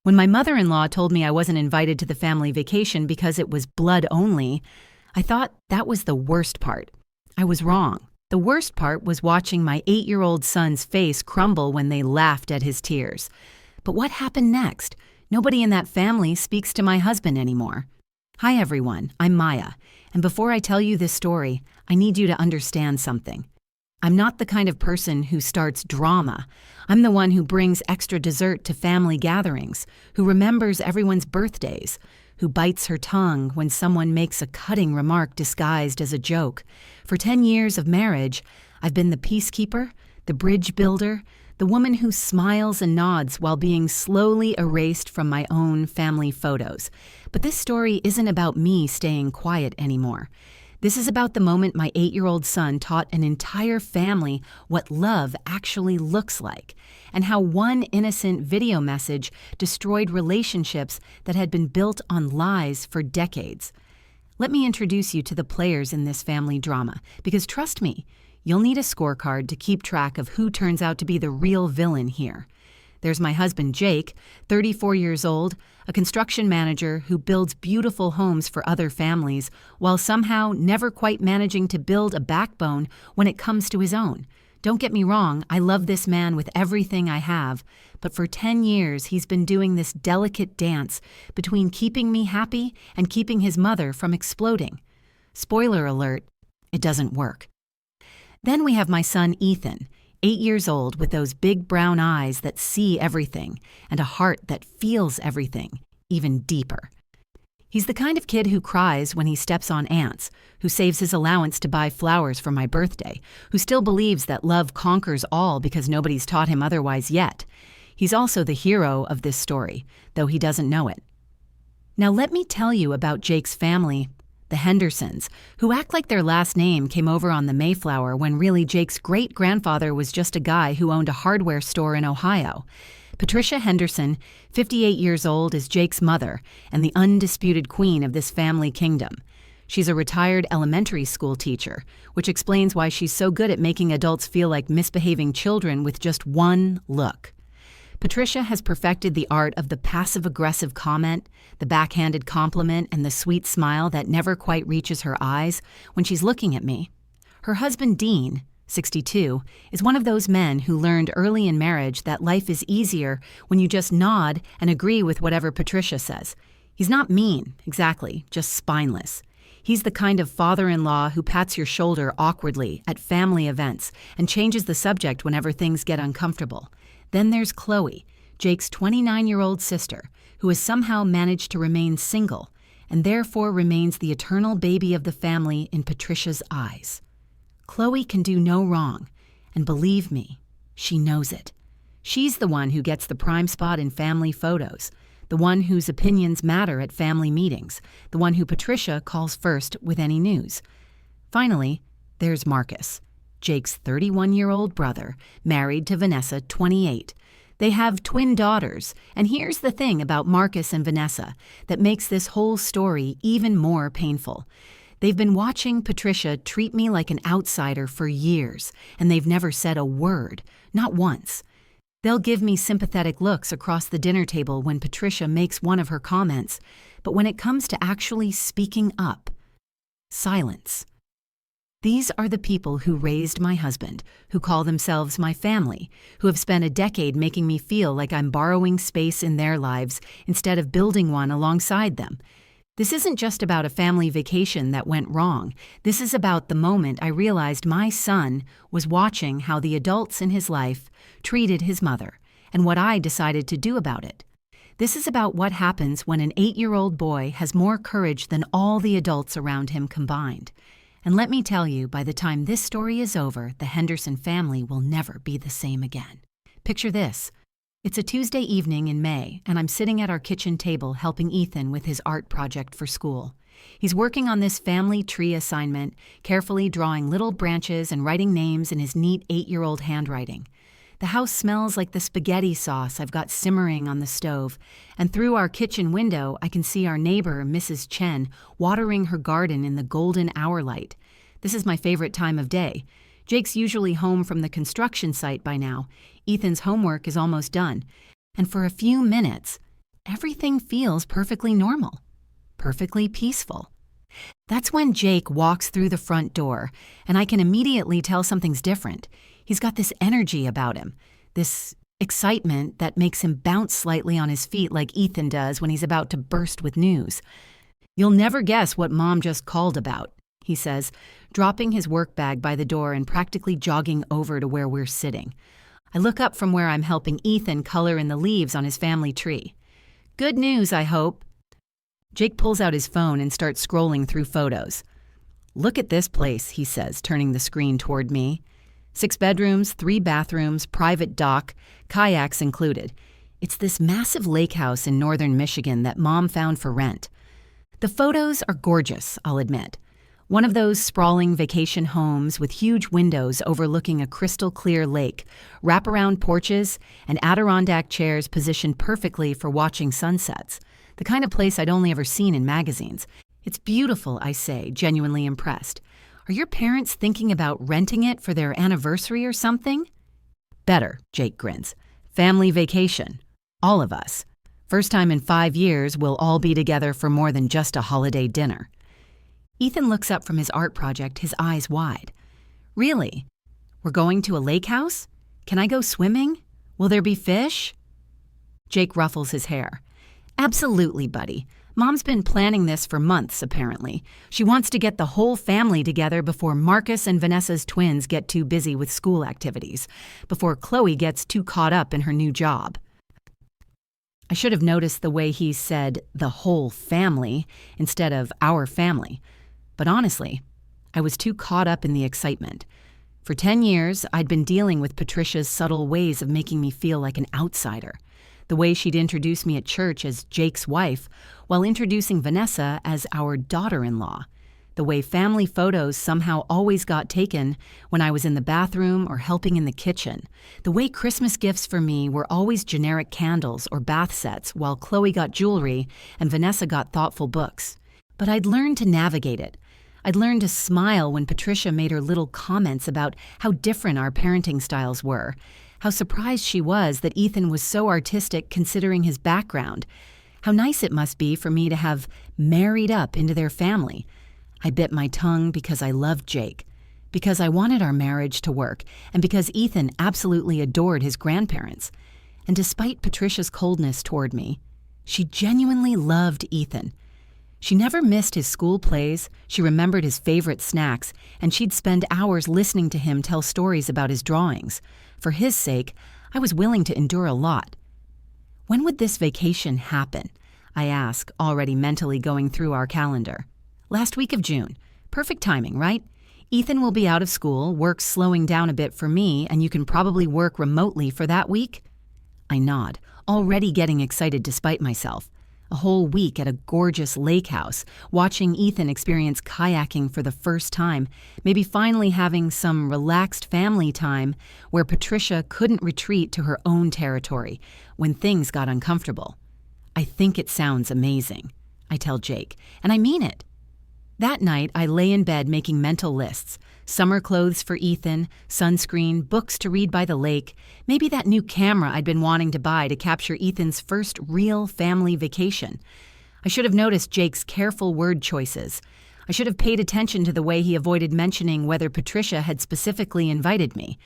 When my mother-in-law told me I wasn't invited to the family vacation because it was blood only, I thought that was the worst part. I was wrong. The worst part was watching my 8-year-old son's face crumble when they laughed at his tears. But what happened next? Nobody in that family speaks to my husband anymore. Hi everyone, I'm Maya, and before I tell you this story, I need you to understand something. I'm not the kind of person who starts drama. I'm the one who brings extra dessert to family gatherings, who remembers everyone's birthdays, who bites her tongue when someone makes a cutting remark disguised as a joke. For 10 years of marriage, I've been the peacekeeper, the bridge builder, the woman who smiles and nods while being slowly erased from my own family photos. But this story isn't about me staying quiet anymore. This is about the moment my 8-year-old son taught an entire family what love actually looks like, and how one innocent video message destroyed relationships that had been built on lies for decades. Let me introduce you to the players in this family drama, because trust me, you'll need a scorecard to keep track of who turns out to be the real villain here. There's my husband, Jake, 34 years old, a construction manager who builds beautiful homes for other families while somehow never quite managing to build a backbone when it comes to his own. Don't get me wrong, I love this man with everything I have, but for 10 years he's been doing this delicate dance between keeping me happy and keeping his mother from exploding. Spoiler alert, it doesn't work. Then we have my son, Ethan, 8 years old with those big brown eyes that see everything and a heart that feels everything, even deeper. He's the kind of kid who cries when he steps on ants, who saves his allowance to buy flowers for my birthday, who still believes that love conquers all because nobody's taught him otherwise yet. He's also the hero of this story, though he doesn't know it. Now let me tell you about Jake's family, the Hendersons, who act like their last name came over on the Mayflower when really Jake's great-grandfather was just a guy who owned a hardware store in Ohio. Patricia Henderson, 58 years old, is Jake's mother and the undisputed queen of this family kingdom. She's a retired elementary school teacher, which explains why she's so good at making adults feel like misbehaving children with just one look. Patricia has perfected the art of the passive-aggressive comment, the backhanded compliment, and the sweet smile that never quite reaches her eyes when she's looking at me. Her husband, Dean, 62, is one of those men who learned early in marriage that life is easier when you just nod and agree with whatever Patricia says. He's not mean, exactly, just spineless. He's the kind of father-in-law who pats your shoulder awkwardly at family events and changes the subject whenever things get uncomfortable. Then there's Chloe, Jake's 29-year-old sister, who has somehow managed to remain single and therefore remains the eternal baby of the family in Patricia's eyes. Chloe can do no wrong, and believe me, she knows it. She's the one who gets the prime spot in family photos, the one whose opinions matter at family meetings, the one who Patricia calls first with any news. Finally, there's Marcus, Jake's 31-year-old brother, married to Vanessa, 28. They have twin daughters, and here's the thing about Marcus and Vanessa that makes this whole story even more painful. They've been watching Patricia treat me like an outsider for years, and they've never said a word, not once. They'll give me sympathetic looks across the dinner table when Patricia makes one of her comments, but when it comes to actually speaking up, silence. These are the people who raised my husband, who call themselves my family, who have spent a decade making me feel like I'm borrowing space in their lives instead of building one alongside them. This isn't just about a family vacation that went wrong. This is about the moment I realized my son was watching how the adults in his life treated his mother and what I decided to do about it. This is about what happens when an 8-year-old boy has more courage than all the adults around him combined. And let me tell you, by the time this story is over, the Henderson family will never be the same again. Picture this. It's a Tuesday evening in May, and I'm sitting at our kitchen table helping Ethan with his art project for school. He's working on this family tree assignment, carefully drawing little branches and writing names in his neat 8-year-old handwriting. The house smells like the spaghetti sauce I've got simmering on the stove, and through our kitchen window I can see our neighbor, Mrs. Chen, watering her garden in the golden hour light. This is my favorite time of day. Jake's usually home from the construction site by now. Ethan's homework is almost done. And for a few minutes, everything feels perfectly normal, perfectly peaceful. That's when Jake walks through the front door, and I can immediately tell something's different. He's got this energy about him, this excitement that makes him bounce slightly on his feet like Ethan does when he's about to burst with news. "You'll never guess what Mom just called about," he says, dropping his work bag by the door and practically jogging over to where we're sitting. I look up from where I'm helping Ethan color in the leaves on his family tree. "Good news, I hope." Jake pulls out his phone and starts scrolling through photos. "Look at this place," he says, turning the screen toward me. 6 bedrooms, 3 bathrooms, private dock, kayaks included. It's this massive lake house in northern Michigan that Mom found for rent. The photos are gorgeous, I'll admit. One of those sprawling vacation homes with huge windows overlooking a crystal-clear lake, wraparound porches, and Adirondack chairs positioned perfectly for watching sunsets. The kind of place I'd only ever seen in magazines. "It's beautiful," I say, genuinely impressed. "Are your parents thinking about renting it for their anniversary or something?" "Better," Jake grins. "Family vacation. All of us. First time in 5 years we'll all be together for more than just a holiday dinner." Ethan looks up from his art project, his eyes wide. "Really? We're going to a lake house? Can I go swimming? Will there be fish?" Jake ruffles his hair. "Absolutely, buddy. Mom's been planning this for months, apparently. She wants to get the whole family together before Marcus and Vanessa's twins get too busy with school activities, before Chloe gets too caught up in her new job." I should have noticed the way he said the whole family instead of our family. But honestly, I was too caught up in the excitement. For 10 years, I'd been dealing with Patricia's subtle ways of making me feel like an outsider. The way she'd introduce me at church as Jake's wife, while introducing Vanessa as our daughter-in-law. The way family photos somehow always got taken when I was in the bathroom or helping in the kitchen. The way Christmas gifts for me were always generic candles or bath sets, while Chloe got jewelry and Vanessa got thoughtful books. But I'd learned to navigate it. I'd learned to smile when Patricia made her little comments about how different our parenting styles were. How surprised she was that Ethan was so artistic considering his background. How nice it must be for me to have married up into their family. I bit my tongue because I loved Jake, because I wanted our marriage to work, and because Ethan absolutely adored his grandparents. And despite Patricia's coldness toward me, she genuinely loved Ethan. She never missed his school plays, she remembered his favorite snacks, and she'd spend hours listening to him tell stories about his drawings. For his sake, I was willing to endure a lot. "When would this vacation happen?" I ask, already mentally going through our calendar. "Last week of June. Perfect timing, right? Ethan will be out of school, work's slowing down a bit for me, and you can probably work remotely for that week?" I nod, already getting excited despite myself. A whole week at a gorgeous lake house, watching Ethan experience kayaking for the first time, maybe finally having some relaxed family time where Patricia couldn't retreat to her own territory when things got uncomfortable. "I think it sounds amazing," I tell Jake, and I mean it. That night, I lay in bed making mental lists. Summer clothes for Ethan, sunscreen, books to read by the lake, maybe that new camera I'd been wanting to buy to capture Ethan's first real family vacation. I should have noticed Jake's careful word choices. I should have paid attention to the way he avoided mentioning whether Patricia had specifically invited me.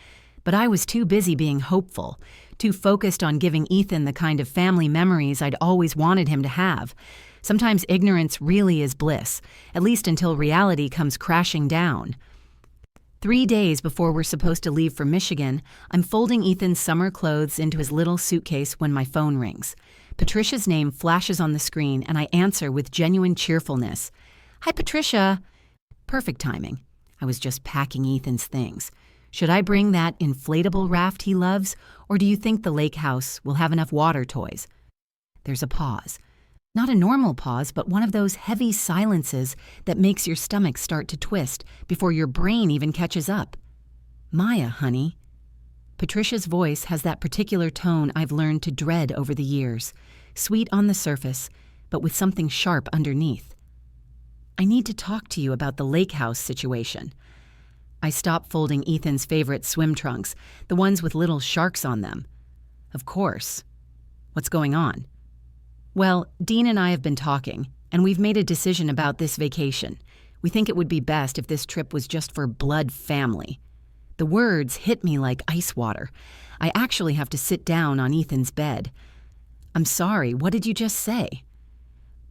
But I was too busy being hopeful, too focused on giving Ethan the kind of family memories I'd always wanted him to have. Sometimes ignorance really is bliss, at least until reality comes crashing down. 3 days before we're supposed to leave for Michigan, I'm folding Ethan's summer clothes into his little suitcase when my phone rings. Patricia's name flashes on the screen, and I answer with genuine cheerfulness. "Hi, Patricia." Perfect timing. I was just packing Ethan's things. Should I bring that inflatable raft he loves, or do you think the lake house will have enough water toys? There's a pause. Not a normal pause, but one of those heavy silences that makes your stomach start to twist before your brain even catches up. "Maya, honey." Patricia's voice has that particular tone I've learned to dread over the years, sweet on the surface, but with something sharp underneath. "I need to talk to you about the lake house situation." I stop folding Ethan's favorite swim trunks, the ones with little sharks on them. "Of course. What's going on?" Well, Dean and I have been talking, and we've made a decision about this vacation. We think it would be best if this trip was just for blood family. The words hit me like ice water. I actually have to sit down on Ethan's bed. I'm sorry, what did you just say?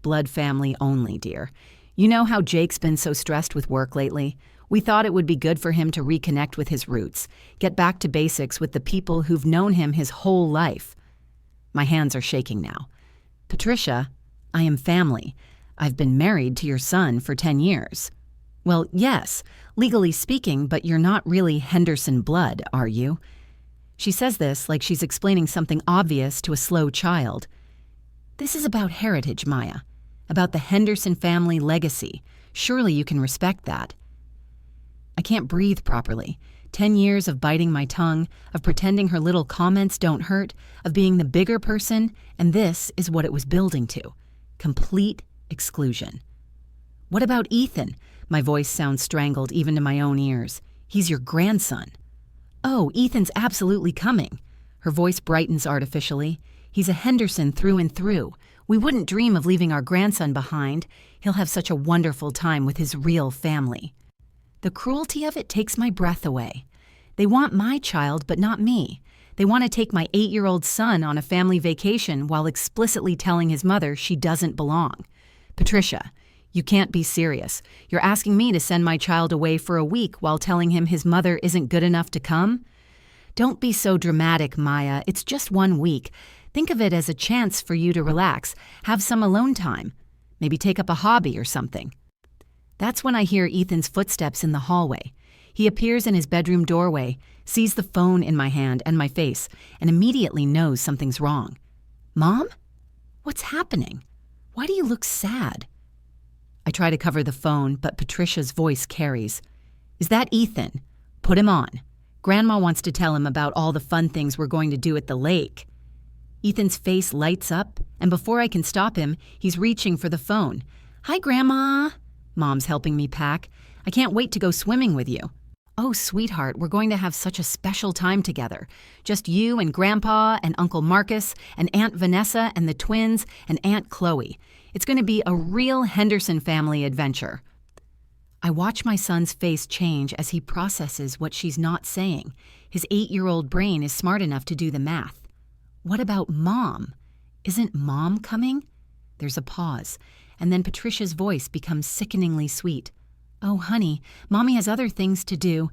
Blood family only, dear. You know how Jake's been so stressed with work lately? We thought it would be good for him to reconnect with his roots, get back to basics with the people who've known him his whole life. My hands are shaking now. Patricia, I am family. I've been married to your son for 10 years. Well, yes, legally speaking, but you're not really Henderson blood, are you? She says this like she's explaining something obvious to a slow child. This is about heritage, Maya, about the Henderson family legacy. Surely you can respect that. I can't breathe properly. 10 years of biting my tongue, of pretending her little comments don't hurt, of being the bigger person, and this is what it was building to. Complete exclusion. What about Ethan? My voice sounds strangled even to my own ears. He's your grandson. Oh, Ethan's absolutely coming. Her voice brightens artificially. He's a Henderson through and through. We wouldn't dream of leaving our grandson behind. He'll have such a wonderful time with his real family. The cruelty of it takes my breath away. They want my child, but not me. They want to take my 8-year-old son on a family vacation while explicitly telling his mother she doesn't belong. Patricia, you can't be serious. You're asking me to send my child away for a week while telling him his mother isn't good enough to come? Don't be so dramatic, Maya. It's just 1 week. Think of it as a chance for you to relax, have some alone time. Maybe take up a hobby or something. That's when I hear Ethan's footsteps in the hallway. He appears in his bedroom doorway, sees the phone in my hand and my face, and immediately knows something's wrong. Mom? What's happening? Why do you look sad? I try to cover the phone, but Patricia's voice carries. Is that Ethan? Put him on. Grandma wants to tell him about all the fun things we're going to do at the lake. Ethan's face lights up, and before I can stop him, he's reaching for the phone. Hi, Grandma. Mom's helping me pack. I can't wait to go swimming with you. Oh, sweetheart, we're going to have such a special time together. Just you and Grandpa and Uncle Marcus and Aunt Vanessa and the twins and Aunt Chloe. It's going to be a real Henderson family adventure. I watch my son's face change as he processes what she's not saying. His 8-year-old brain is smart enough to do the math. What about Mom? Isn't Mom coming? There's a pause, and then Patricia's voice becomes sickeningly sweet. Oh, honey, Mommy has other things to do.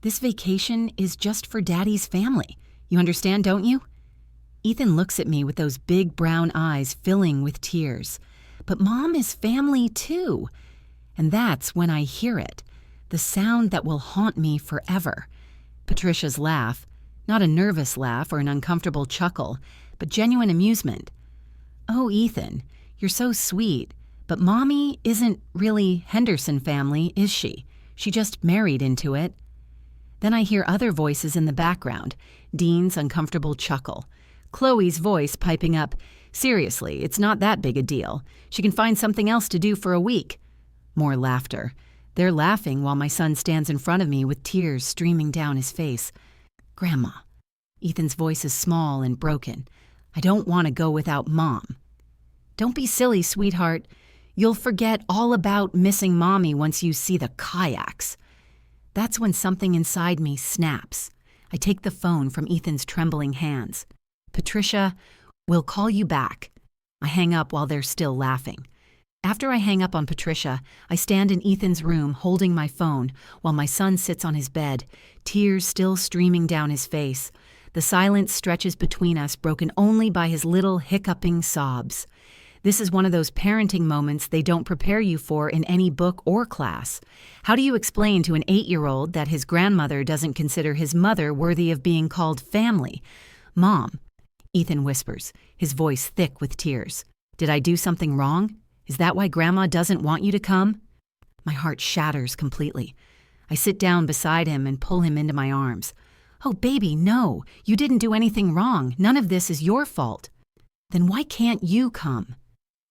This vacation is just for Daddy's family. You understand, don't you? Ethan looks at me with those big brown eyes filling with tears. But Mom is family too. And that's when I hear it, the sound that will haunt me forever. Patricia's laugh, not a nervous laugh or an uncomfortable chuckle, but genuine amusement. Oh, Ethan, you're so sweet, but Mommy isn't really Henderson family, is she? She just married into it. Then I hear other voices in the background, Dean's uncomfortable chuckle, Chloe's voice piping up, seriously, it's not that big a deal. She can find something else to do for a week. More laughter. They're laughing while my son stands in front of me with tears streaming down his face. Grandma. Ethan's voice is small and broken. I don't want to go without Mom. Don't be silly, sweetheart. You'll forget all about missing Mommy once you see the kayaks. That's when something inside me snaps. I take the phone from Ethan's trembling hands. Patricia, we'll call you back. I hang up while they're still laughing. After I hang up on Patricia, I stand in Ethan's room holding my phone while my son sits on his bed, tears still streaming down his face. The silence stretches between us, broken only by his little hiccuping sobs. This is one of those parenting moments they don't prepare you for in any book or class. How do you explain to an 8-year-old that his grandmother doesn't consider his mother worthy of being called family? Mom, Ethan whispers, his voice thick with tears. Did I do something wrong? Is that why Grandma doesn't want you to come? My heart shatters completely. I sit down beside him and pull him into my arms. Oh, baby, no. You didn't do anything wrong. None of this is your fault. Then why can't you come?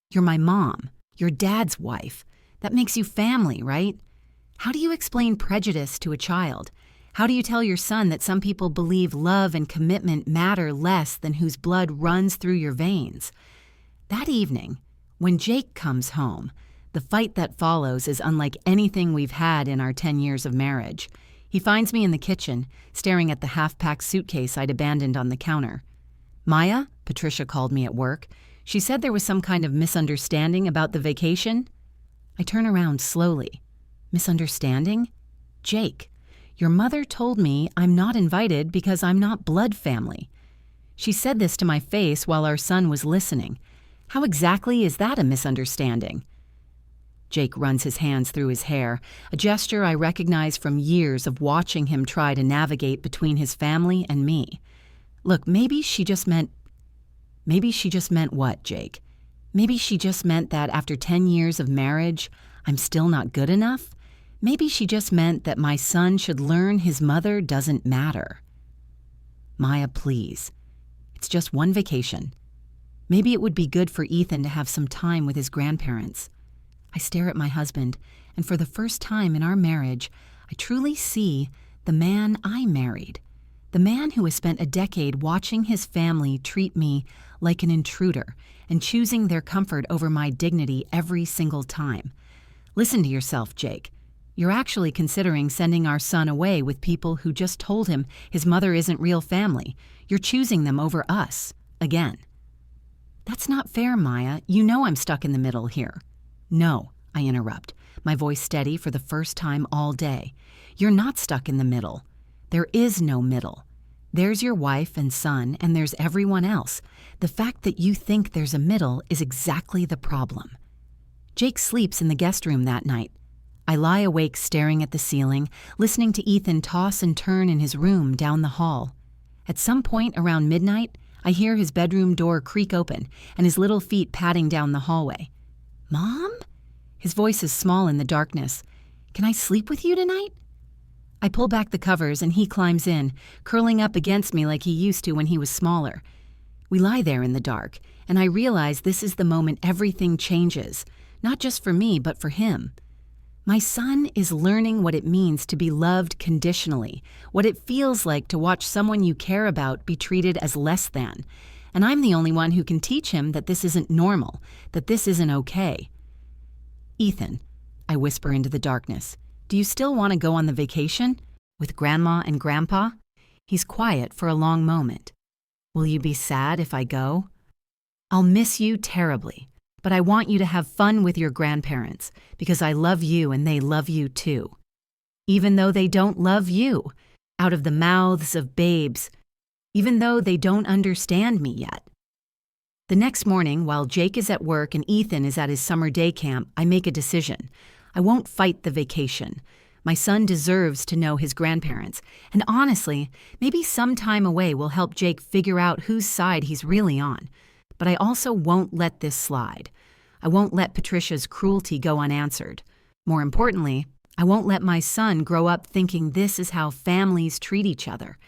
You're my mom. You're Dad's wife. That makes you family, right? How do you explain prejudice to a child? How do you tell your son that some people believe love and commitment matter less than whose blood runs through your veins? That evening, when Jake comes home, the fight that follows is unlike anything we've had in our 10 years of marriage. He finds me in the kitchen, staring at the half-packed suitcase I'd abandoned on the counter. "Maya," Patricia called me at work. She said there was some kind of misunderstanding about the vacation. I turn around slowly. Misunderstanding? Jake, your mother told me I'm not invited because I'm not blood family. She said this to my face while our son was listening. How exactly is that a misunderstanding? Jake runs his hands through his hair, a gesture I recognize from years of watching him try to navigate between his family and me. Look, maybe she just meant what, Jake? Maybe she just meant that after 10 years of marriage, I'm still not good enough? Maybe she just meant that my son should learn his mother doesn't matter. Maya, please. It's just one vacation. Maybe it would be good for Ethan to have some time with his grandparents. I stare at my husband, and for the first time in our marriage, I truly see the man I married. The man who has spent a decade watching his family treat me like an intruder and choosing their comfort over my dignity every single time. Listen to yourself, Jake. You're actually considering sending our son away with people who just told him his mother isn't real family. You're choosing them over us, again. That's not fair, Maya. You know I'm stuck in the middle here. No, I interrupt, my voice steady for the first time all day. You're not stuck in the middle. There is no middle. There's your wife and son, and there's everyone else. The fact that you think there's a middle is exactly the problem. Jake sleeps in the guest room that night. I lie awake staring at the ceiling, listening to Ethan toss and turn in his room down the hall. At some point around midnight, I hear his bedroom door creak open and his little feet padding down the hallway. "Mom?" His voice is small in the darkness. "Can I sleep with you tonight?" I pull back the covers and he climbs in, curling up against me like he used to when he was smaller. We lie there in the dark, and I realize this is the moment everything changes, not just for me, but for him. My son is learning what it means to be loved conditionally, what it feels like to watch someone you care about be treated as less than. And I'm the only one who can teach him that this isn't normal, that this isn't okay. "Ethan," I whisper into the darkness, "do you still want to go on the vacation? With Grandma and Grandpa?" He's quiet for a long moment. "Will you be sad if I go?" "I'll miss you terribly. But I want you to have fun with your grandparents, because I love you and they love you too. Even though they don't love you, out of the mouths of babes, even though they don't understand me yet." The next morning, while Jake is at work and Ethan is at his summer day camp, I make a decision. I won't fight the vacation. My son deserves to know his grandparents, and honestly, maybe some time away will help Jake figure out whose side he's really on. But I also won't let this slide. I won't let Patricia's cruelty go unanswered. More importantly, I won't let my son grow up thinking this is how families treat each other.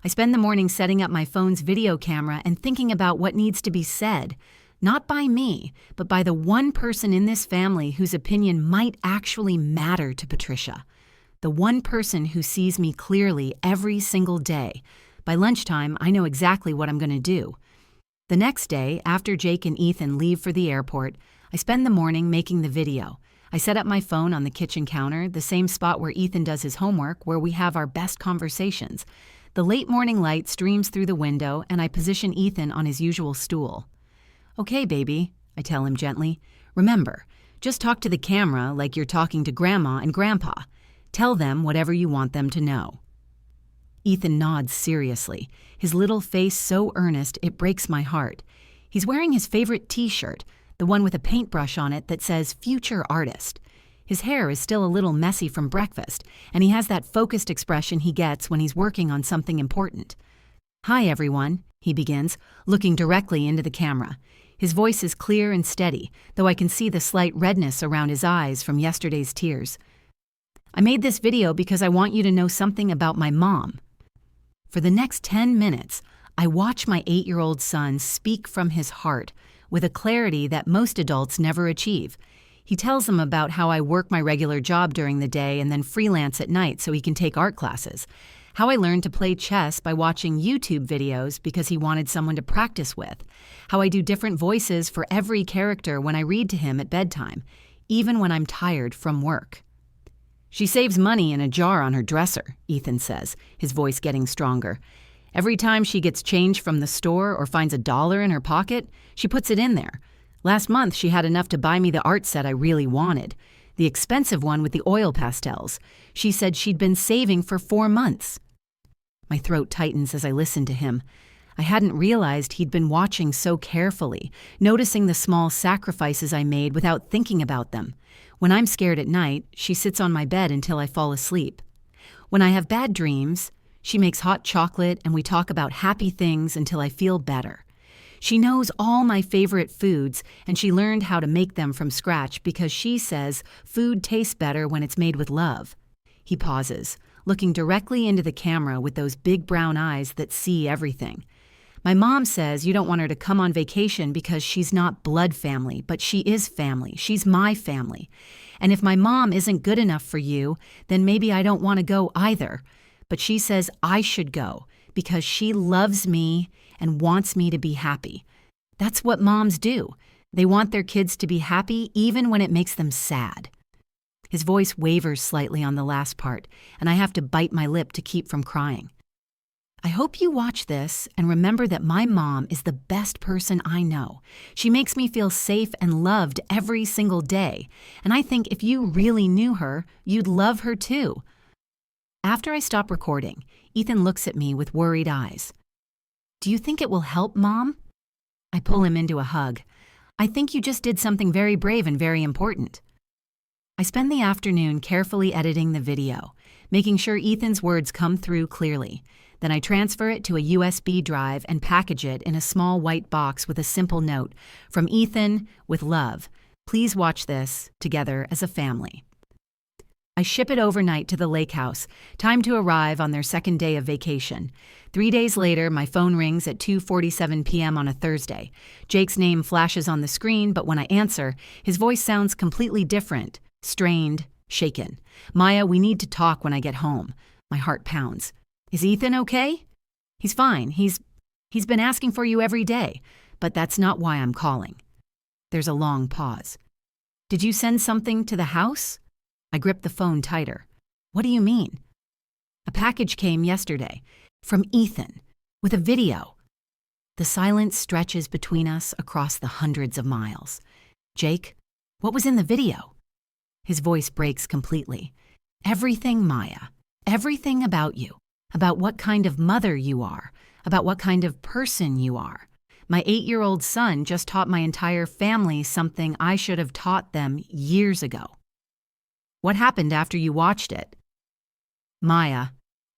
I spend the morning setting up my phone's video camera and thinking about what needs to be said, not by me, but by the one person in this family whose opinion might actually matter to Patricia. The one person who sees me clearly every single day. By lunchtime, I know exactly what I'm going to do. The next day, after Jake and Ethan leave for the airport, I spend the morning making the video. I set up my phone on the kitchen counter, the same spot where Ethan does his homework, where we have our best conversations. The late morning light streams through the window, and I position Ethan on his usual stool. "Okay, baby," I tell him gently. "Remember, just talk to the camera like you're talking to Grandma and Grandpa. Tell them whatever you want them to know." Ethan nods seriously, his little face so earnest it breaks my heart. He's wearing his favorite t-shirt, the one with a paintbrush on it that says Future Artist. His hair is still a little messy from breakfast, and he has that focused expression he gets when he's working on something important. "Hi, everyone," he begins, looking directly into the camera. His voice is clear and steady, though I can see the slight redness around his eyes from yesterday's tears. "I made this video because I want you to know something about my mom." For the next 10 minutes, I watch my 8-year-old son speak from his heart with a clarity that most adults never achieve. He tells them about how I work my regular job during the day and then freelance at night so he can take art classes, how I learned to play chess by watching YouTube videos because he wanted someone to practice with, how I do different voices for every character when I read to him at bedtime, even when I'm tired from work. She saves money in a jar on her dresser, Ethan says, his voice getting stronger. Every time she gets change from the store or finds $1 in her pocket, she puts it in there. Last month, she had enough to buy me the art set I really wanted, the expensive one with the oil pastels. She said she'd been saving for 4 months. My throat tightens as I listen to him. I hadn't realized he'd been watching so carefully, noticing the small sacrifices I made without thinking about them. When I'm scared at night, she sits on my bed until I fall asleep. When I have bad dreams, she makes hot chocolate and we talk about happy things until I feel better. She knows all my favorite foods and she learned how to make them from scratch because she says food tastes better when it's made with love. He pauses, looking directly into the camera with those big brown eyes that see everything. My mom says you don't want her to come on vacation because she's not blood family, but she is family. She's my family. And if my mom isn't good enough for you, then maybe I don't want to go either. But she says I should go because she loves me and wants me to be happy. That's what moms do. They want their kids to be happy even when it makes them sad. His voice wavers slightly on the last part, and I have to bite my lip to keep from crying. I hope you watch this and remember that my mom is the best person I know. She makes me feel safe and loved every single day, and I think if you really knew her, you'd love her too. After I stop recording, Ethan looks at me with worried eyes. Do you think it will help, Mom? I pull him into a hug. I think you just did something very brave and very important. I spend the afternoon carefully editing the video, making sure Ethan's words come through clearly. Then I transfer it to a USB drive and package it in a small white box with a simple note, "From Ethan, with love. Please watch this together as a family." I ship it overnight to the lake house, time to arrive on their second day of vacation. 3 days later, my phone rings at 2:47 p.m. on a Thursday. Jake's name flashes on the screen, but when I answer, his voice sounds completely different, strained, shaken. "Maya, we need to talk when I get home." My heart pounds. "Is Ethan okay?" "He's fine. He's been asking for you every day, but that's not why I'm calling." There's a long pause. "Did you send something to the house?" I grip the phone tighter. "What do you mean?" "A package came yesterday, from Ethan, with a video." The silence stretches between us across the hundreds of miles. "Jake, what was in the video?" His voice breaks completely. "Everything, Maya. Everything about you. About what kind of mother you are. About what kind of person you are. My 8-year-old son just taught my entire family something I should have taught them years ago." "What happened after you watched it?" "Maya,"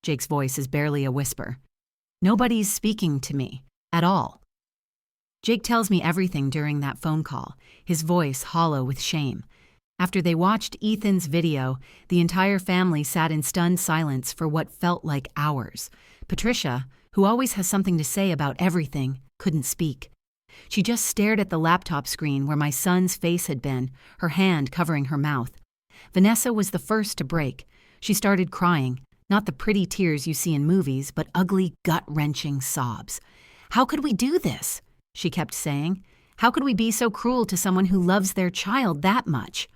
Jake's voice is barely a whisper. "Nobody's speaking to me, at all." Jake tells me everything during that phone call, his voice hollow with shame. After they watched Ethan's video, the entire family sat in stunned silence for what felt like hours. Patricia, who always has something to say about everything, couldn't speak. She just stared at the laptop screen where my son's face had been, her hand covering her mouth. Vanessa was the first to break. She started crying, not the pretty tears you see in movies, but ugly, gut-wrenching sobs. "How could we do this?" she kept saying. "How could we be so cruel to someone who loves their child that much?"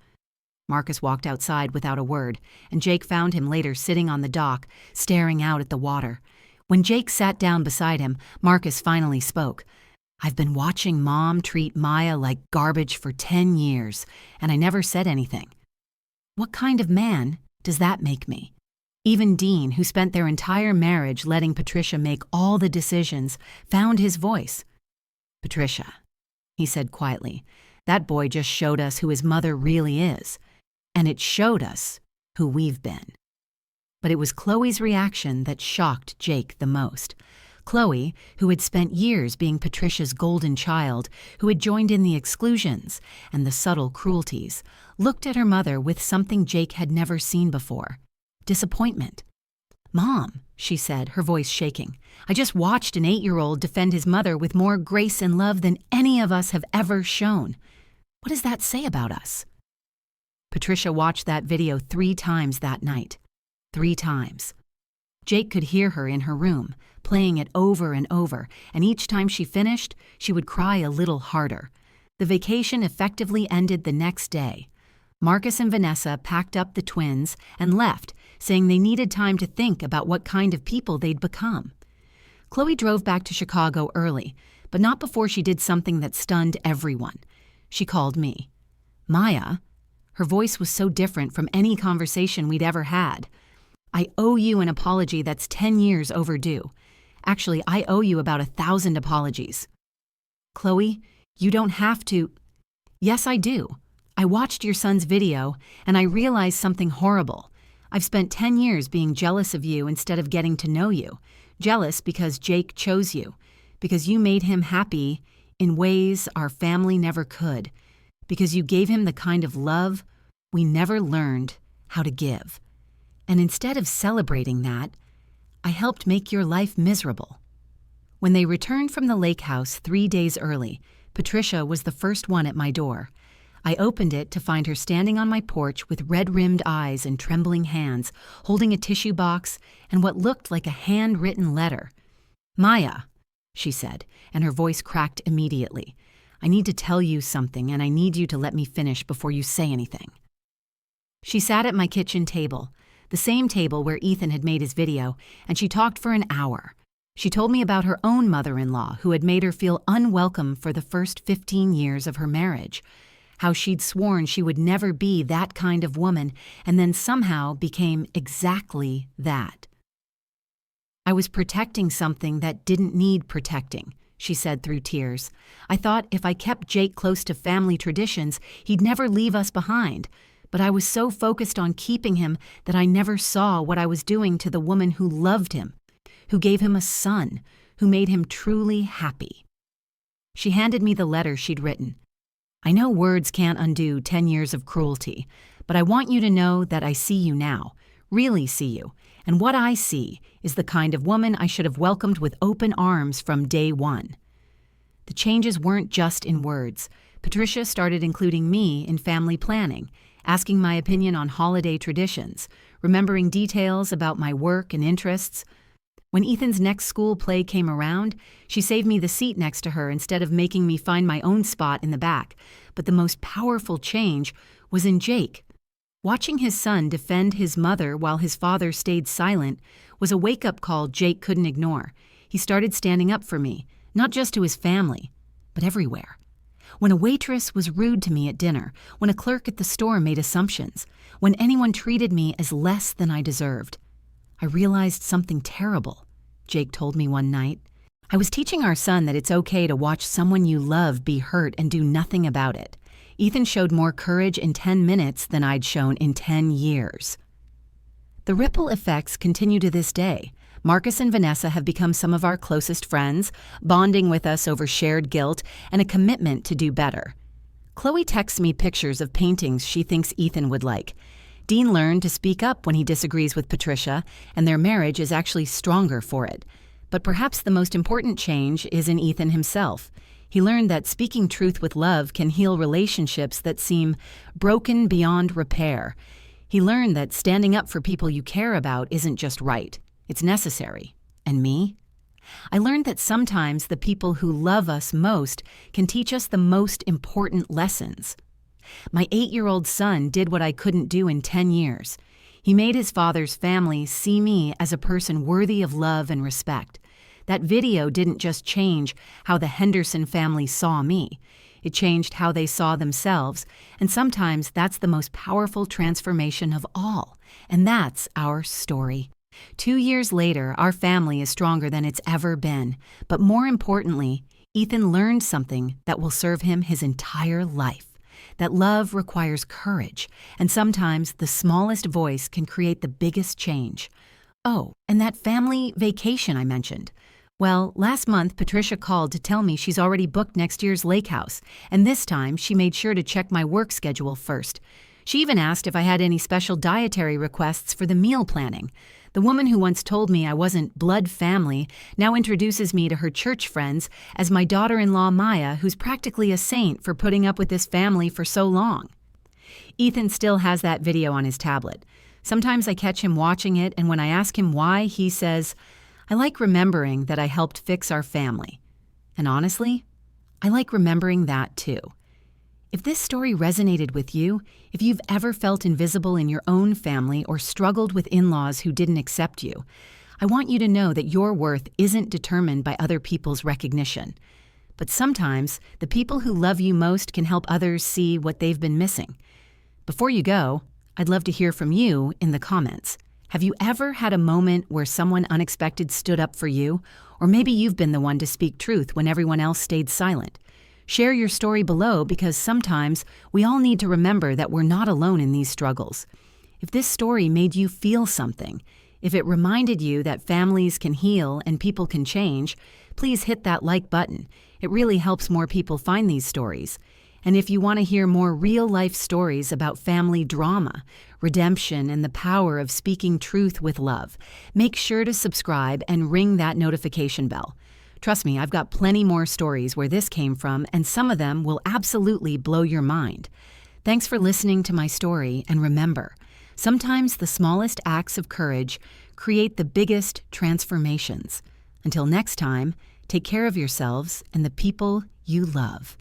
Marcus walked outside without a word, and Jake found him later sitting on the dock, staring out at the water. When Jake sat down beside him, Marcus finally spoke. "I've been watching Mom treat Maya like garbage for 10 years, and I never said anything." What kind of man does that make me? Even Dean, who spent their entire marriage letting Patricia make all the decisions, found his voice. "Patricia," he said quietly, "that boy just showed us who his mother really is. And it showed us who we've been." But it was Chloe's reaction that shocked Jake the most. Chloe, who had spent years being Patricia's golden child, who had joined in the exclusions and the subtle cruelties, looked at her mother with something Jake had never seen before: disappointment. "Mom," she said, her voice shaking, "I just watched an 8-year-old defend his mother with more grace and love than any of us have ever shown. What does that say about us?" Patricia watched that video 3 times that night. 3 times. Jake could hear her in her room, playing it over and over, and each time she finished, she would cry a little harder. The vacation effectively ended the next day. Marcus and Vanessa packed up the twins and left, saying they needed time to think about what kind of people they'd become. Chloe drove back to Chicago early, but not before she did something that stunned everyone. She called me. Maya. Her voice was so different from any conversation we'd ever had. I owe you an apology that's 10 years overdue. Actually, I owe you about 1,000 apologies. Chloe, you don't have to. Yes, I do. I watched your son's video, and I realized something horrible. I've spent 10 years being jealous of you instead of getting to know you. Jealous because Jake chose you, because you made him happy in ways our family never could, because you gave him the kind of love we never learned how to give. And instead of celebrating that, I helped make your life miserable. When they returned from the lake house 3 days early, Patricia was the first one at my door. I opened it to find her standing on my porch with red-rimmed eyes and trembling hands, holding a tissue box and what looked like a handwritten letter. Maya, she said, and her voice cracked immediately. I need to tell you something, and I need you to let me finish before you say anything. She sat at my kitchen table, the same table where Ethan had made his video, and she talked for an hour. She told me about her own mother-in-law who had made her feel unwelcome for the first 15 years of her marriage, how she'd sworn she would never be that kind of woman and then somehow became exactly that. I was protecting something that didn't need protecting, she said through tears. I thought if I kept Jake close to family traditions, he'd never leave us behind. But I was so focused on keeping him that I never saw what I was doing to the woman who loved him, who gave him a son, who made him truly happy. She handed me the letter she'd written. I know words can't undo 10 years of cruelty, but I want you to know that I see you now, really see you, and what I see is the kind of woman I should have welcomed with open arms from day one. The changes weren't just in words. Patricia started including me in family planning, asking my opinion on holiday traditions, remembering details about my work and interests. When Ethan's next school play came around, she saved me the seat next to her instead of making me find my own spot in the back. But the most powerful change was in Jake. Watching his son defend his mother while his father stayed silent was a wake-up call Jake couldn't ignore. He started standing up for me, not just to his family, but everywhere. When a waitress was rude to me at dinner, when a clerk at the store made assumptions, when anyone treated me as less than I deserved, I realized something terrible, Jake told me one night. I was teaching our son that it's okay to watch someone you love be hurt and do nothing about it. Ethan showed more courage in 10 minutes than I'd shown in 10 years. The ripple effects continue to this day. Marcus and Vanessa have become some of our closest friends, bonding with us over shared guilt and a commitment to do better. Chloe texts me pictures of paintings she thinks Ethan would like. Dean learned to speak up when he disagrees with Patricia, and their marriage is actually stronger for it. But perhaps the most important change is in Ethan himself. He learned that speaking truth with love can heal relationships that seem broken beyond repair. He learned that standing up for people you care about isn't just right, it's necessary. And me? I learned that sometimes the people who love us most can teach us the most important lessons. My 8-year-old son did what I couldn't do in 10 years. He made his father's family see me as a person worthy of love and respect. That video didn't just change how the Henderson family saw me. It changed how they saw themselves, and sometimes that's the most powerful transformation of all. And that's our story. 2 years later, our family is stronger than it's ever been. But more importantly, Ethan learned something that will serve him his entire life. That love requires courage, and sometimes the smallest voice can create the biggest change. Oh, and that family vacation I mentioned. Well, last month Patricia called to tell me she's already booked next year's lake house, and this time she made sure to check my work schedule first. She even asked if I had any special dietary requests for the meal planning. The woman who once told me I wasn't blood family now introduces me to her church friends as my daughter-in-law Maya, who's practically a saint for putting up with this family for so long. Ethan still has that video on his tablet. Sometimes I catch him watching it, and when I ask him why, he says, "I like remembering that I helped fix our family." And honestly, I like remembering that too. If this story resonated with you, if you've ever felt invisible in your own family or struggled with in-laws who didn't accept you, I want you to know that your worth isn't determined by other people's recognition. But sometimes, the people who love you most can help others see what they've been missing. Before you go, I'd love to hear from you in the comments. Have you ever had a moment where someone unexpected stood up for you? Or maybe you've been the one to speak truth when everyone else stayed silent. Share your story below, because sometimes we all need to remember that we're not alone in these struggles. If this story made you feel something, if it reminded you that families can heal and people can change, please hit that like button. It really helps more people find these stories. And if you want to hear more real-life stories about family drama, redemption, and the power of speaking truth with love, make sure to subscribe and ring that notification bell. Trust me, I've got plenty more stories where this came from, and some of them will absolutely blow your mind. Thanks for listening to my story, and remember, sometimes the smallest acts of courage create the biggest transformations. Until next time, take care of yourselves and the people you love.